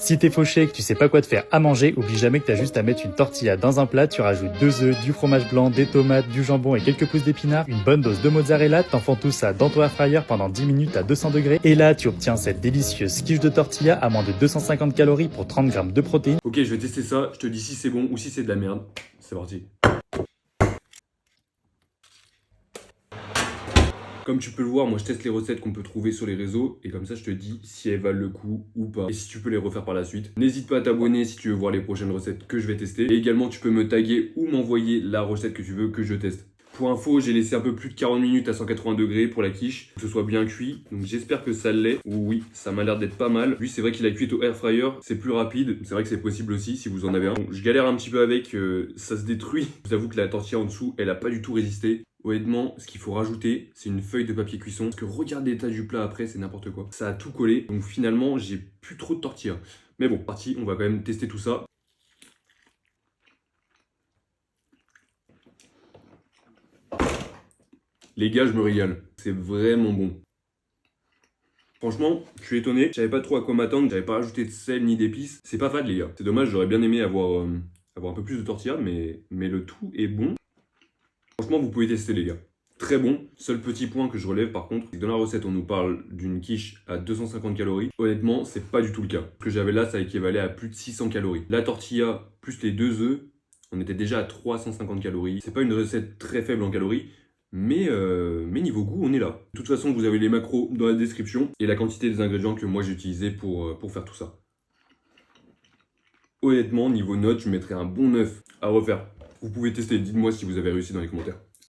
Si t'es fauché et que tu sais pas quoi te faire à manger, oublie jamais que t'as juste à mettre une tortilla dans un plat, tu rajoutes 2 œufs, du fromage blanc, des tomates, du jambon et quelques pousses d'épinards, une bonne dose de mozzarella, t'enfonces tout ça dans ton air fryer pendant 10 minutes à 200 degrés et là tu obtiens cette délicieuse quiche de tortilla à moins de 250 calories pour 30 grammes de protéines. Ok, je vais tester ça, je te dis si c'est bon ou si c'est de la merde. C'est parti. Comme tu peux le voir, moi je teste les recettes qu'on peut trouver sur les réseaux et comme ça je te dis si elles valent le coup ou pas et si tu peux les refaire par la suite. N'hésite pas à t'abonner si tu veux voir les prochaines recettes que je vais tester et également tu peux me taguer ou m'envoyer la recette que tu veux que je teste. Pour info, j'ai laissé un peu plus de 40 minutes à 180 degrés pour la quiche, que ce soit bien cuit. Donc j'espère que ça l'est. Oui, ça m'a l'air d'être pas mal. Lui, c'est vrai qu'il a cuit au air fryer, c'est plus rapide. C'est vrai que c'est possible aussi si vous en avez un. Bon, je galère un petit peu avec, ça se détruit. Je vous avoue que la tortilla en dessous, elle a pas du tout résisté. Honnêtement, ce qu'il faut rajouter, c'est une feuille de papier cuisson. Parce que regarde l'état du plat après, c'est n'importe quoi. Ça a tout collé. Donc finalement, j'ai plus trop de tortilla. Mais bon, parti, on va quand même tester tout ça. Les gars, je me régale. C'est vraiment bon. Franchement, je suis étonné. Je savais pas trop à quoi m'attendre. J'avais pas rajouté de sel ni d'épices. C'est pas fade, les gars. C'est dommage, j'aurais bien aimé avoir un peu plus de tortilla, mais le tout est bon. Franchement, vous pouvez tester, les gars. Très bon. Seul petit point que je relève par contre, c'est que dans la recette, on nous parle d'une quiche à 250 calories. Honnêtement, c'est pas du tout le cas. Ce que j'avais là, ça équivalait à plus de 600 calories. La tortilla plus les 2 œufs, on était déjà à 350 calories. C'est pas une recette très faible en calories. Mais niveau goût, on est là. De toute façon, vous avez les macros dans la description et la quantité des ingrédients que moi j'ai utilisé pour faire tout ça. Honnêtement, niveau note, je mettrais un bon 9 à refaire. Vous pouvez tester, dites-moi si vous avez réussi dans les commentaires.